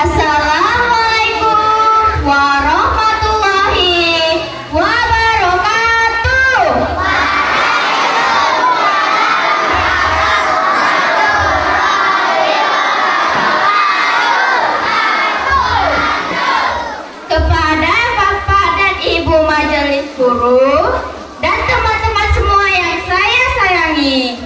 Assalamualaikum warahmatullahi wabarakatuh. Kepada Bapak dan Ibu Majelis Guru dan teman-teman semua yang saya sayangi,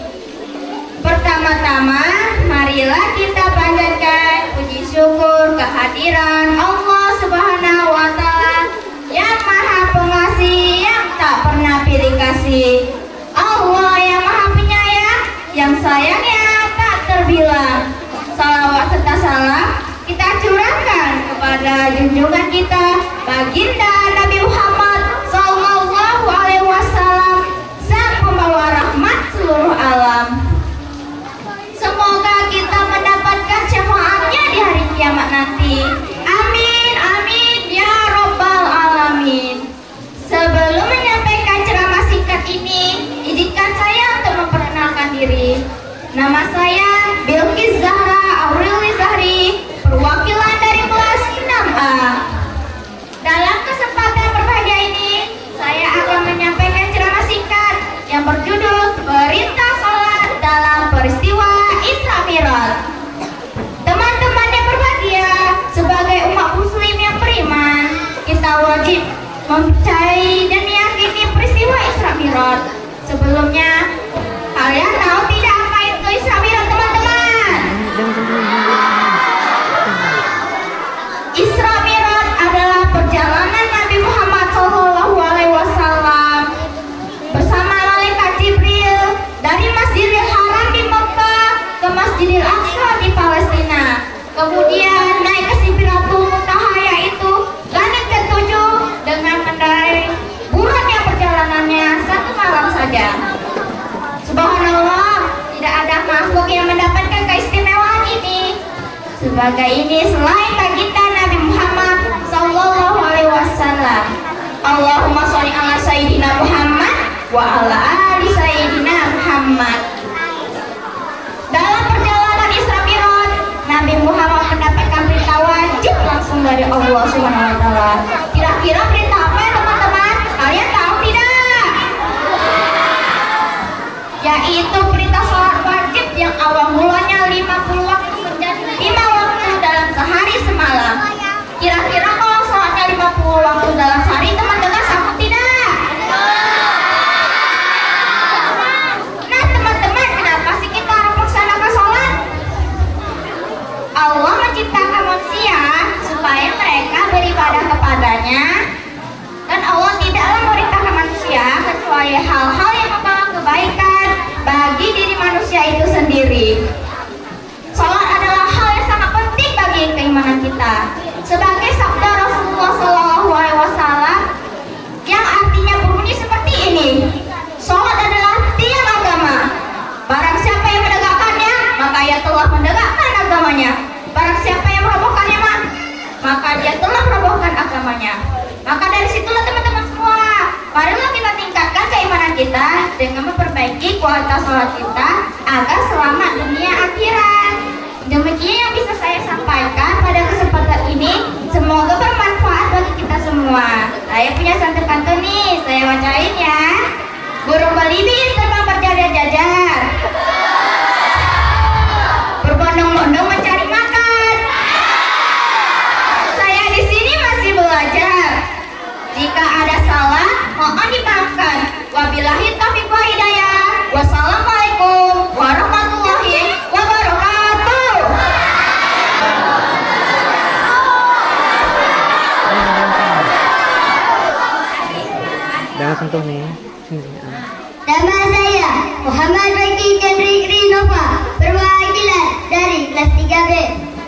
pertama-tama marilah kita panjatkan puji syukur kehadiran Allah Subhanahu wa Ta'ala yang Maha Pengasih, yang tak pernah pilih kasih. Allah yang Maha Penyayang, yang sayangnya tak terbilang. Salawat serta salam kita curahkan kepada junjungan kita baginda Nabi Muhammad Sallallahu Alaihi Wasallam, sang pembawa rahmat seluruh alam. Semoga kita mendapatkan syafaatnya di hari kiamat nanti. Amin, amin, ya robbal alamin. Sebelum menyampaikan ceramah singkat ini, izinkan saya untuk memperkenalkan diri. Nama saya Bilqis Zahra Aureli Zahri, perwakilan dari kelas 6A. Dalam kesempatan berbahagia ini, saya akan menyampaikan ceramah singkat yang berjudul Perintah Salat dalam Peristiwa Isra Mi'raj. Teman-teman yang berbahagia, sebagai umat muslim yang beriman, kita wajib mempercayai dan meyakini peristiwa Isra Mi'raj. Sebelumnya, kalian tahu tidak apa itu Isra Mi'raj, teman-teman? Isra Mi'raj adalah perjalanan Nabi Muhammad SAW bersama malaikat Jibril dari Masjidil Haram di Mekah ke Masjidil Aqsa di Palestina. Kemudian naik ke Sidratul Muntaha, yaitu langit ke-7, dengan mengendarai buruannya perjalanannya 1 malam saja. Subhanallah, tidak ada makhluk yang mendapatkan keistimewaan ini. Sebagai ini selain baginda Nabi Muhammad Sallallahu Alaihi Wasallam. Allahumma sholli ala Sayyidina Muhammad wa ala ali Sayyidina Muhammad. Dalam perjalanan Isra Mi'raj, Nabi Muhammad mendapatkan perintah wajib langsung dari Allah Subhanahu wa Ta'ala. Kira-kira perintah apa ya, teman-teman? Kalian tahu tidak? Yaitu perintah sholat wajib yang awal mulanya 50 waktu menjadi 5 waktu dalam sehari semalam. Kira-kira kalau sholatnya 50 waktu dalam sehari, teman-teman sanggup tidak? Nah, teman-teman, kenapa sih kita harus melaksanakan sholat? Allah menciptakan manusia supaya mereka beribadah kepadanya, dan Allah tidaklah memerintahkan manusia kecuali hal-hal yang membawa kebaikan bagi diri manusia itu sendiri. Sholat adalah hal yang sangat penting bagi keimanan kita. Sebagai sabda Rasulullah SAW yang artinya berbunyi seperti ini: sholat adalah tiang agama. Barang siapa yang menegakkannya, maka ia telah menegakkan agamanya. Barang siapa yang merobohkannya, maka dia telah merobohkan agamanya. Maka dari situlah teman-teman semua, marilah kita tingkatkan keimanan kita dengan memperbaiki kualitas sholat kita agar selamat dunia akhirat. Demikian yang bisa saya sampaikan pada kesempatan ini. Semoga bermanfaat bagi kita semua. Saya punya satu pantun nih, saya bacain ya. Burung belibis terbang berjajar-jajar, berbondong-bondong mencari makan. Saya di sini masih belajar. Jika ada salah, mohon dimaafkan. Wabillahi taufiq wal hidayah. Wassalamualaikum warahmatullahi wabarakatuh. Jangan sentuh nih. Nama saya Muhammad Baki Kendri Nova, perwakilan dari kelas 3B.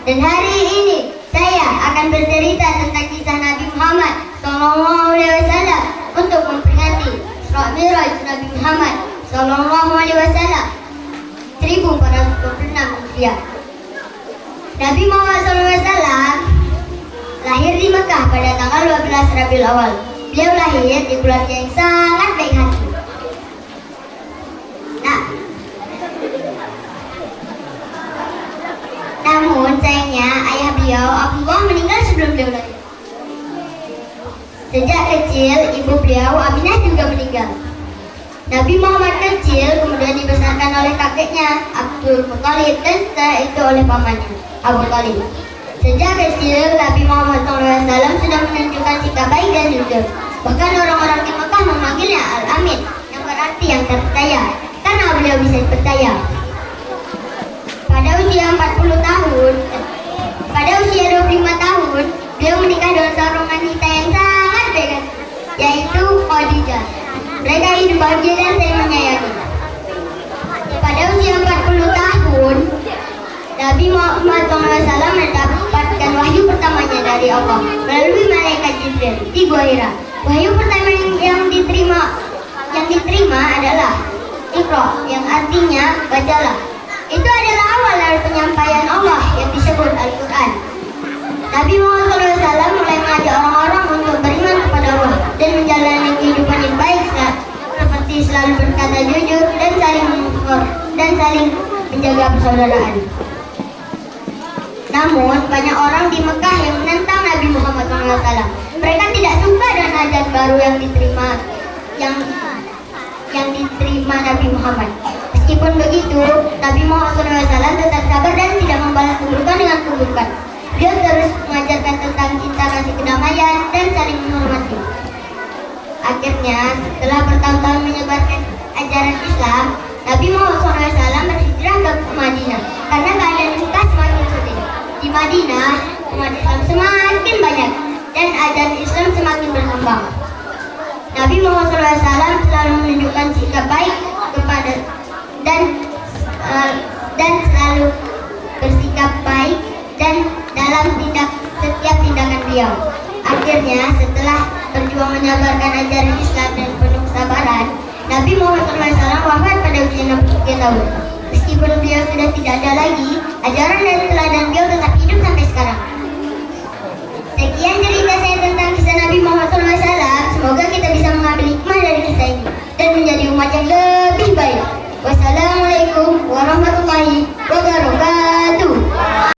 Dan hari ini saya akan bercerita tentang kisah Nabi Muhammad SAW untuk memperingati Isra Mi'raj Nabi Muhammad SAW 1426 Hijriah. Nabi Muhammad SAW lahir di Mekah pada tanggal 12 Rabiul Awal. Beliau lahir di keluarga yang sangat baik hati. Namun sayangnya ayah beliau Abu Sejak kecil, ibu beliau Aminah juga meninggal. Nabi Muhammad kecil kemudian dibesarkan oleh kakeknya Abdul Muthalib dan setelah itu oleh pamannya Abu Thalib. Sejak kecil, Nabi Muhammad SAW sudah menunjukkan sikap baik dan jujur. Bahkan orang-orang di Mekah memanggilnya Al-Amin, yang berarti yang terpercaya, karena beliau bisa dipercaya. Pada usia 25 tahun, beliau menikah dengan seorang wanita yang sangat baik, yaitu Khadijah. Mereka hidup bahagia dan saling menyayangi. Pada usia 40 tahun, Nabi Muhammad SAW mendapatkan wahyu pertamanya dari Allah melalui malaikat Jibril di Gua Hira. Wahyu pertama yang diterima adalah Iqra, yang artinya bacalah. Itu adalah awal dari penyampaian Allah yang disebut Al-Quran. Nabi Muhammad SAW mulai mengajak orang-orang untuk beriman kepada Allah dan menjalani kehidupan yang baik, seperti selalu berkata jujur dan saling menjaga persaudaraan. Namun banyak orang di Mekah yang menentang Nabi Muhammad SAW. Mereka tidak suka dengan ajaran baru yang diterima Nabi Muhammad. Meskipun begitu, Nabi Muhammad SAW tetap sabar dan tidak membalas keburukan dengan keburukan. Dia terus mengajarkan tentang cinta kasih kedamaian dan saling menghormati. Akhirnya, setelah bertahun-tahun menyebarkan ajaran Islam, Nabi Muhammad SAW berhijrah ke Madinah karena keadaan di Mekah semakin sulit. Di Madinah, umat Islam semakin banyak dan ajaran Islam semakin berkembang. Nabi Muhammad SAW selalu menunjukkan sikap baik kepada dan selalu bersikap baik dan dalam setiap tindakan beliau. Akhirnya, setelah berjuang menyebarkan ajaran Islam dan penuh kesabaran, Nabi Muhammad SAW wafat pada usia 63 tahun. Meskipun beliau sudah tidak ada lagi, ajaran dan teladan beliau